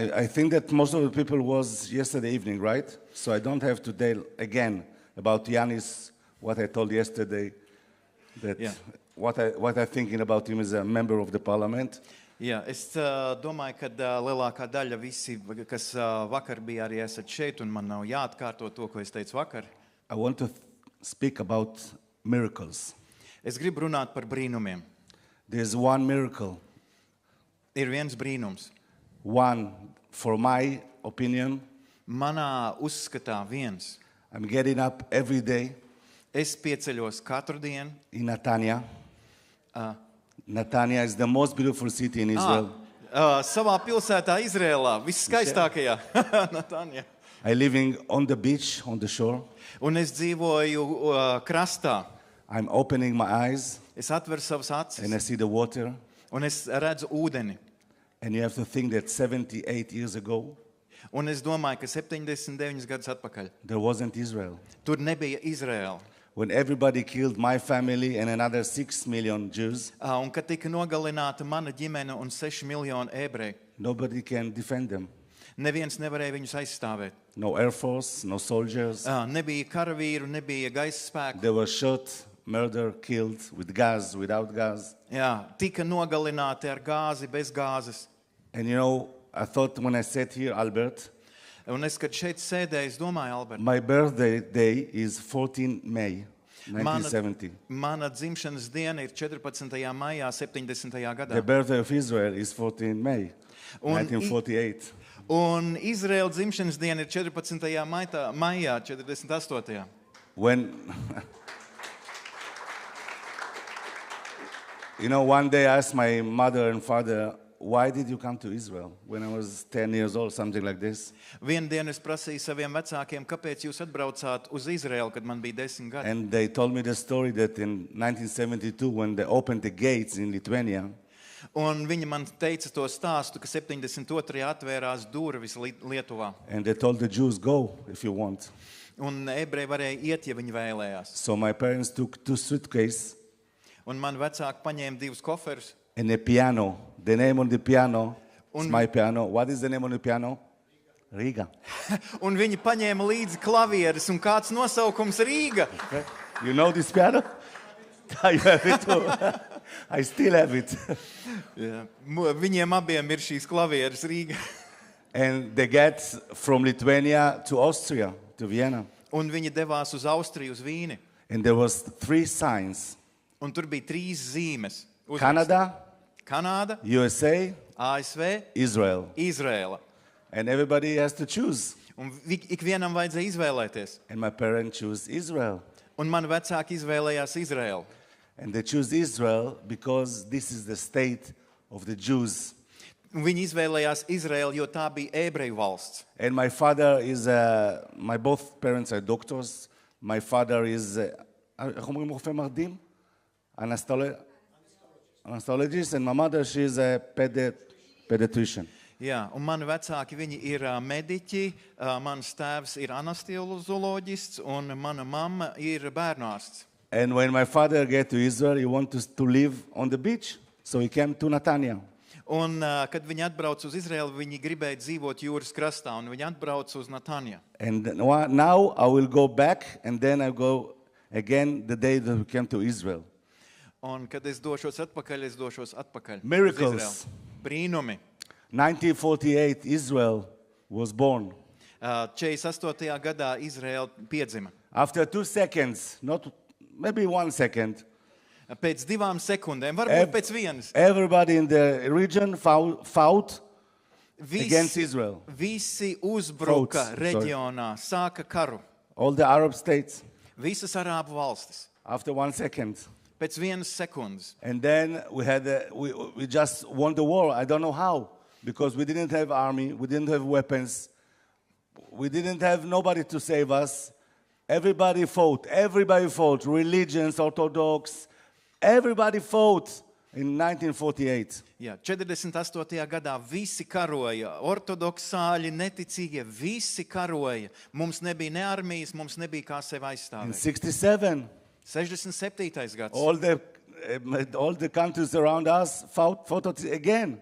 I think that most of the people was yesterday evening, right? So I don't have to tell again about Yanis, what I told yesterday, that Yeah. what I'm thinking about him as a member of the parliament. Jā, es domāju, ka lielākā daļa visi, kas vakar bija arī esat šeit, un man nav jāatkārto to, ko es teicu vakar. I want to speak about miracles. Es gribu runāt par brīnumiem. There's one miracle, Ir viens brīnums. one, for my opinion. Manā uzskatā viens. I'm getting up every day Es pieceļos katru dienu. in Netanya. Netanya is the most beautiful city in Israel. Savā pilsētā Izrēlā, viskaistākajā. Netanya. I living on the beach, on the shore. Un es dzīvoju krastā. I'm opening my eyes Es atveru savas and I acis, see the water. un es redzu ūdeni. And you have to think that 78 years ago, Un es domāju, ka 79 gadus atpakaļ there wasn't Israel. tur nebija Izrēla. When everybody killed my family and another 6 million Jews, Un kad tika nogalināta mana ģimene un 6 miljoni ebreju, nobody can defend them. neviens nevarēja viņus aizstāvēt. No Air Force, no soldiers. Nebija karavīru, nebija gaisa spēku. They were shot, murdered, killed with gas, without gas. Jā, tika nogalināti ar gāzi, bez gāzes. And you know, I thought when I sat here, Albert, Un es, kad šeit sēdēju, es domāju, Albert, my birthday day is 14 May 1970. mana dzimšanas diena ir 14. maijā 70. The gadā. birthday of Israel is 14 May Un 1948. Un Izraēla dzimšanas diena ir 14. maijā 48. When, you know, one day I asked my mother and father, why did you come to Israel when I was 10 years old, something like this? Vienu dienu es prasīju saviem vecākiem, kāpēc jūs atbraucāt uz Izraēlu, kad man bija 10 gadi. And they told me the story that in 1972, when they opened the gates in Lithuania, Un viņi man teica to stāstu, ka 72. atvērās durvis Lietuvā. and they told the Jews, go if you want. Un ebreji varēja iet, ja viņi vēlējās. So my parents took 2 suitcases Un man vecāki paņēma 2 koferus. and a piano. The name on the piano is Un- my piano. What is the name on the piano? Riga. Un viņi paņēma līdzi klavieres, un kāds nosaukums Rīga. You know this piano? You have it too. I still have it. Jā. Viņiem abiem ir šīs klavieres Rīga. And they get from Lithuania to Austria, to Vienna. Un viņi devās uz Austriju, uz Vīni. And there was 3 signs. Un tur bija 3 zīmes. Uzraksts. Canada, Kanāda, USA, ASV, Israel. Izrēla. And everybody has to choose. Un ikvienam vajadzēja izvēlēties. And my parents choose Israel. Un mani vecāki izvēlējās Izrēlu. And they choose Israel because this is the state of the Jews. Un viņi izvēlējās Izrēlu, jo tā bija ebreju valsts. And my father is, my both parents are doctors. My father is, איך אומרים רופא מרדים? Anesthesiologist. And my mother, she is a pediatrician. Jā, un mani vecāki, viņi ir mediķi, mans tēvs ir anestezioloģists, un mana mamma ir bērnārsts. And when my father get to Israel, he wanted to live on the beach. So he came to Netanya. Un, kad viņi atbrauc uz Izrēlu, viņi gribēja dzīvot jūras krastā, un viņi atbrauc uz Nataniju. And now I will go back, and then I go again the day that we came to Israel. Un, kad es došos atpakaļ uz Miracles. Izraelu. Brīnumi. 1948, Israel was born. 48. gadā Izraela piedzima. After 2 seconds, not maybe 1 second, Pēc 2 sekundēm, varbūt pēc 1. everybody in the region fought against Visi, Israel. visi uzbruka Fought, sorry. reģionā, sāka karu. All the Arab states, Visas arābu valstis. after 1 second. Pēc 1 sekundes. And then we just won the war. I don't know how, because we didn't have army, we didn't have weapons, we didn't have nobody to save us. Everybody fought, religions, Orthodox, everybody fought in 1948. Jā, 48. gadā visi karoja, ortodoksāļi, neticīgie, visi karoja. Mums nebija ne armijas, mums nebija kā sevi In aizstāvēt. 67, 67. gads. all the countries around us fought again.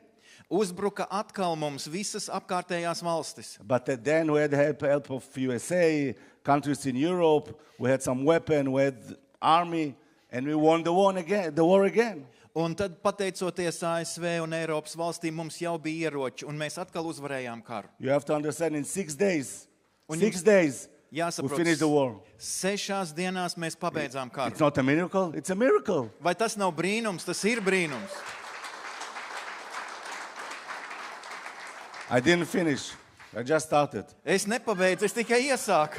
Uzbruka atkal mums visas apkārtējās valstis. But then we had help of USA, countries in Europe. We had some weapon, we had army, and we won the war again. Un tad, pateicoties ASV un Eiropas valstīm, mums jau bija ieroči, un mēs atkal uzvarējām karu. You have to understand, in 6 days, Un 6 days, we Jāsaprot, finished the war. 6 dienās mēs pabeidzām It's karu. not a miracle, it's a miracle. Vai tas nav brīnums? Tas ir brīnums. I didn't finish, I just started. Es nepabeidzu, es tikai iesāku.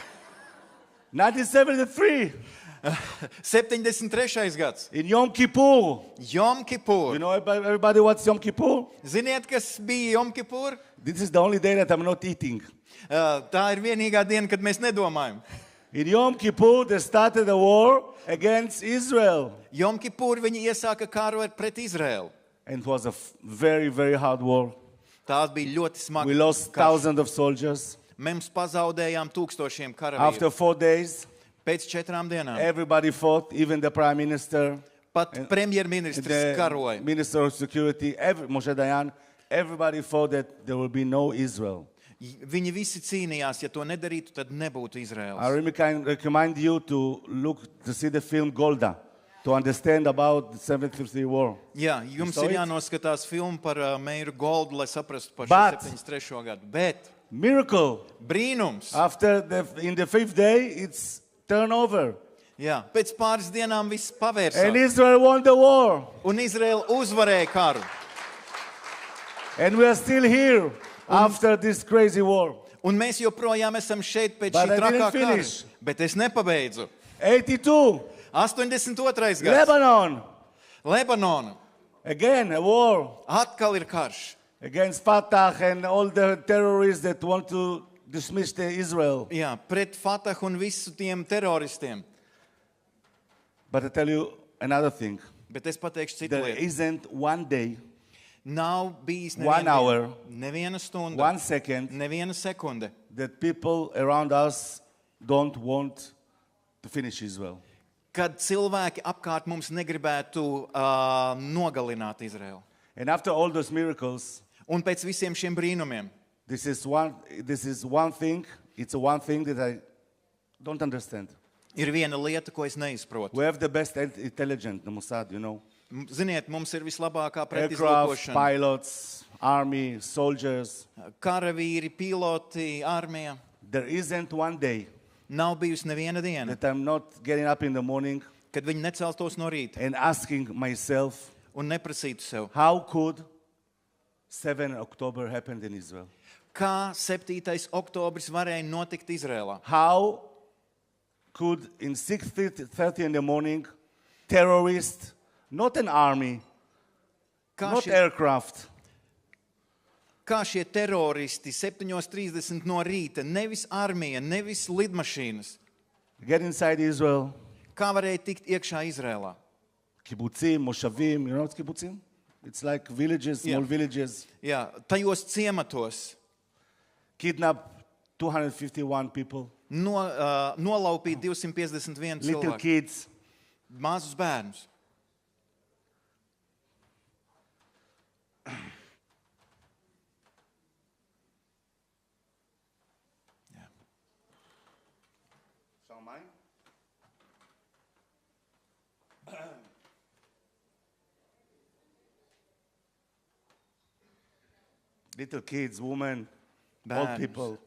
1973, 73. gads. in Yom Kippur. Jom Kipur. You know everybody what's Yom Kippur? Ziniet, kas bija Jom Kipur? This is the only day that I'm not eating. Tā ir vienīgā diena, kad mēs nedomājam. In Yom Kippur, they started a war against Israel. Jom Kipur viņi iesāka karu pret Izraēlu. And it was a very, very hard war. Tās bija ļoti smagas. We lost thousands of soldiers. Mēs pazaudējām tūkstošiem After karavīru. 4 days, Pēc 4 dienām. everybody fought, even the prime minister, Pat premjerministrs karoja. the minister of security, Moshe Dayan, everybody fought that there will be no Israel. Viņi visi cīnījās, ja to nedarītu, tad nebūtu I Izraels. really can recommend you to see the film Golda, to understand about the 753 war. Jā, jums saw ir it? jānoskatās filmu par Meiru Goldu, lai saprastu par But- 73. gadu. Bet Miracle. brīnums. In the 5th day, it's turnover. Jā, pēc pāris dienām viss And pavērsās. Israel won the war. Un Izraela uzvarēja karu. And we are still here after this crazy war. Un mēs joprojām esam šeit pēc But šī I didn't trakā kara. finish. Bet es nepabeidzu. 82, 82. gads. Lebanon. Lebanona. Again, a war Atkal ir karš. against Fatah and all the terrorists that want to dismiss Israel. Jā, pret Fatah un visu tiem teroristiem. But I tell you another thing. Bet es pateikšu citu There lietu. isn't one day, Nav bijis 1 hour, neviena stunda, 1 second neviena sekunde, that people around us don't want to finish Israel. kad cilvēki apkārt mums negribētu nogalināt Izraelu. And after all those miracles, Un pēc visiem šiem brīnumiem, this is one thing, it's one thing that I don't understand. ir viena lieta, ko es neizprotu. We have the best intelligence, the Mossad, you know. Ziniet, mums ir vislabākā Aircraft, pretizlūkošana. pilots, army, soldiers. Karavīri, piloti, armija. There isn't one day Nav bijusi neviena diena, that I'm not getting up in the morning kad viņi neceltos no rīta and asking myself, un neprasītu sev, how could 7 October happen in Israel? kā 7. oktobris varēja notikt Izrēlā. How could in 6:30 in the morning, terrorists, not an army, Kā not šie, aircraft, kā šie teroristi 7:30 no rīta, nevis armija, nevis lidmašīnas, get inside Israel, kā varēja tikt iekšā Izrēlā? kibbutzim, moshavim, you know what's kibbutzim? It's like villages, small Yeah. villages, Jā, tajos ciematos kidnap 251 people, nolaupīt 251 little cilvēku, kids. mazus bērnus. Little kids, women, old Bērnus. people,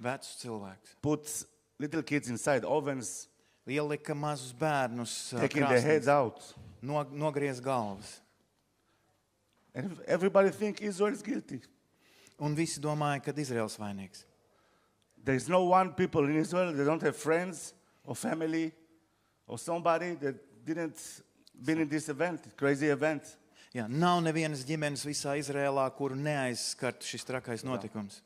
Vecus cilvēkus. put little kids inside ovens, Ielika mazus bērnus, taking their heads out. nogriez galvas. And everybody think Israel is guilty. Un visi domāja, ka Izraels vainīgs. There is no one people in Israel that don't have friends or family or somebody that didn't been in this event, crazy event. Jā, nav nevienas ģimenes visā Izrēlā, kuru neaizskartu šis trakais notikums.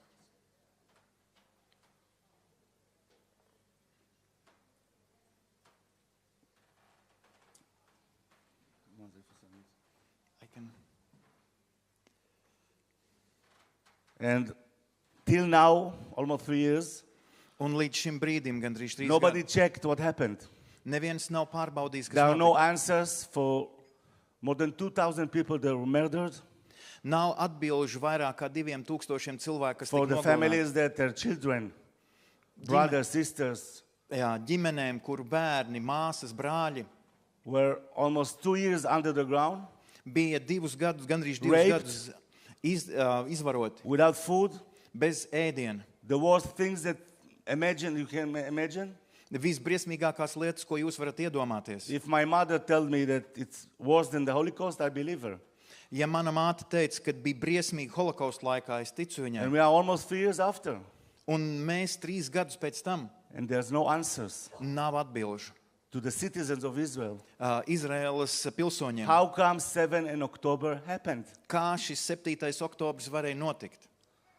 And till now, almost 3 years, Un līdz šim brīdim, gandrīz 3 nobody gadi, checked what happened. neviens nav pārbaudījis, There kas are no notika. answers for more than 2,000 people that were murdered. Nav atbilžu vairāk kā 2000 cilvēku, kas For tika the nogalināti. families that their children, brothers, sisters, Jā, ģimenēm, kur bērni, māsas, brāļi were almost 2 years under the ground, bija 2 gadus, gandrīz 2 Raped. gadus izvaroti, without food, bez ēdiena. the worst things that you can imagine. Visbriesmīgākās lietas, ko jūs varat iedomāties. If my mother tells me that it's worse than the Holocaust, I believe her. Ja mana māte teica, ka bija briesmīgi holokausta laikā, es ticu viņai. And we are almost 3 years after, Un mēs 3 gadus pēc tam and there's no answers nav atbilžu to the citizens of Israel. Izraēlas pilsoņiem. How come 7 in October happened? Kā šis 7. oktobrs varēja notikt?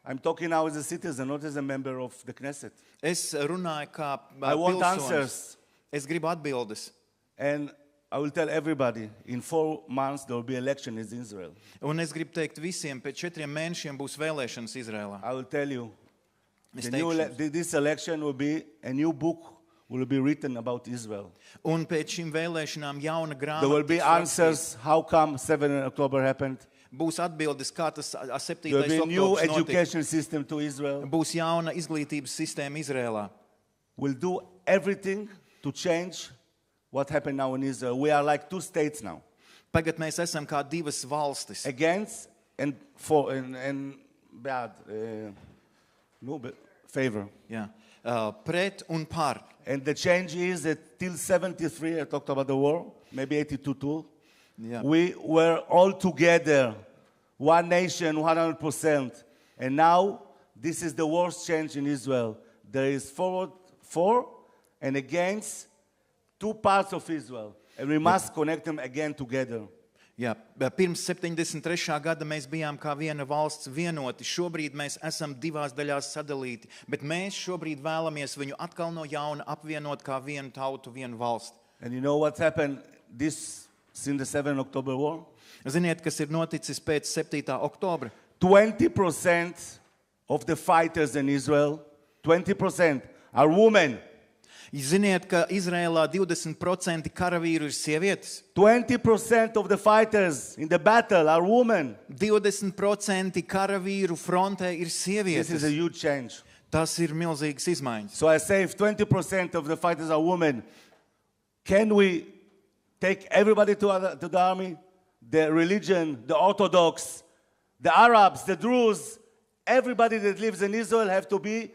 I'm talking now as a citizen, not as a member of the Knesset. Es runāju kā I want pilsonis. answers. Es gribu atbildes. And I will tell everybody, in 4 months there will be election in Israel. Un es gribu teikt visiem, pēc 4 mēnešiem būs vēlēšanas Izrēlā. I will tell you, Es the teikšu, this election will be a new book will be written about Israel. un pēc šīm vēlēšanām jauna There will grāmata be tiks rakstīta. answers how come 7 in October happened. Būs atbildes, kā tas 7. There will be a new oktobrs notika. education system to Israel. Būs jauna izglītības sistēma Izrēlā. We'll do everything to change what happened now in Israel. We are like 2 states now. Tagad mēs esam kā 2 valstis. Against and for and bad no but favor. Jā. Pret un par. And the change is that till 73, I talked about the war, maybe 82 too. Jā. We were all together, one nation, 100%. And now this is the worst change in Israel. There is for and against 2 parts of Israel. And we must connect them again together. Jā, pirms 73. gada mēs bijām kā viena valsts vienoti. Šobrīd mēs esam 2 daļās sadalīti, bet mēs šobrīd vēlamies viņu atkal no jauna apvienot kā vienu tautu, vienu valsti. And you know what happened since the 7 October war? Ziniet, kas ir noticis pēc 7. oktobra? 20% of the fighters in Israel, 20% are women. Ziniet, ka Izrēlā 20% karavīru ir sievietes. 20% of the fighters in the battle are women. 20% karavīru frontē ir This sievietes. is a huge change. Tas ir milzīgas izmaiņas. So I say if 20% of the fighters are women, can we take everybody to the army? The religion, the Orthodox, the Arabs, the Druze, everybody that lives in Israel have to be,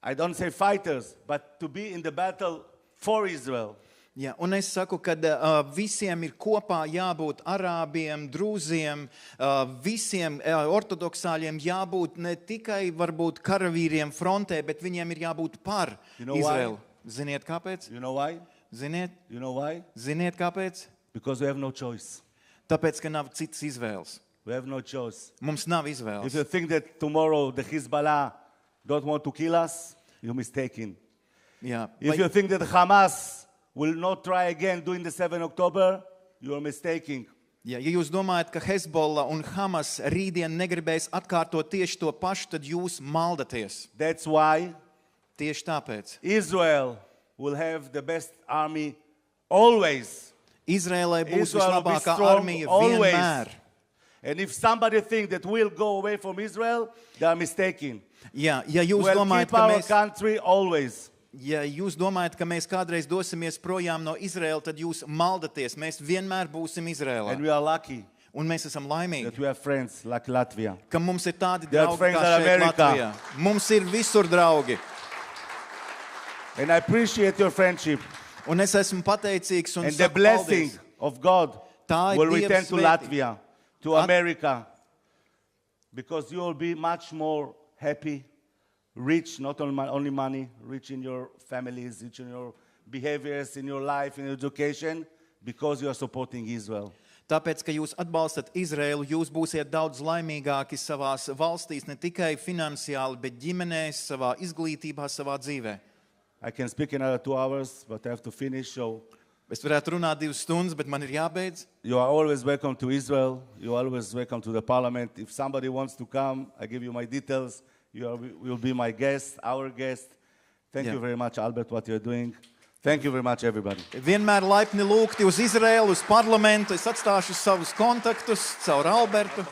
I don't say fighters, but to be in the battle for Israel. Jā, un es saku, ka visiem ir kopā jābūt arābiem, drūziem, visiem ortodoksāļiem jābūt ne tikai varbūt karavīriem frontē, bet viņiem ir jābūt par You know Izraelu. Ziniet, kāpēc? You know why? Ziniet, You know why? ziniet, kāpēc? Because we have no choice. Tāpēc, ka nav citas izvēles. We have no choice. Mums nav If izvēles. you think that tomorrow the Hezbollah don't want to kill us, you're mistaken. Jā, If you think that Hamas will not try again during the 7 October, you are mistaken. ja jūs domājat, ka Hezbollah un Hamas rītdien negribēs atkārtot tieši to pašu, tad jūs maldaties. That's why Tieši tāpēc. Israel will have the best army always. Izrēlai būs Israel will be vislabākā strong armija always. vienmēr. And if somebody thinks that we'll go away from Israel, they are mistaken. Jā, ja jūs We'll domājat, keep ka our mēs... country always. Ja jūs domājat, ka mēs kādreiz dosimies projām no Izraēlas, tad jūs maldaties. Mēs vienmär būsim Izrēlā. And we are lucky Un mēs esam laimīgi, that we have friends like Latvia. ka mums ir tādi They are draugi friends kā in šeit America. Latvijā. Mums ir visur draugi. And I appreciate your friendship. Un es esmu pateicīgs un And the saku blessing paldies. of God Tā ir will Dieva return to svētība. Latvia, to America, because you will be much more happy, rich, not only money, rich in your families, rich in your behaviors, in your life, in your education, because you are supporting Israel. Tāpēc, ka jūs atbalstat Izraēlu, jūs būsiet daudz laimīgāki savās valstīs, ne tikai finansiāli, bet ģimenēs, savā izglītībā, savā dzīvē. I can speak another 2 hours, but I have to finish. So Es varētu runāt 2 stundas, bet man ir jābeidz. you are always welcome to Israel. You are always welcome to the parliament. If somebody wants to come, I give you my details. You will be my guest, our guest. Thank Yeah. you very much, Albert, what you're doing. Thank you very much, everybody. Vienmēr laipni lūgti uz Izraēlu, uz parlamentu. Es atstāšu savus kontaktus caur Albertu.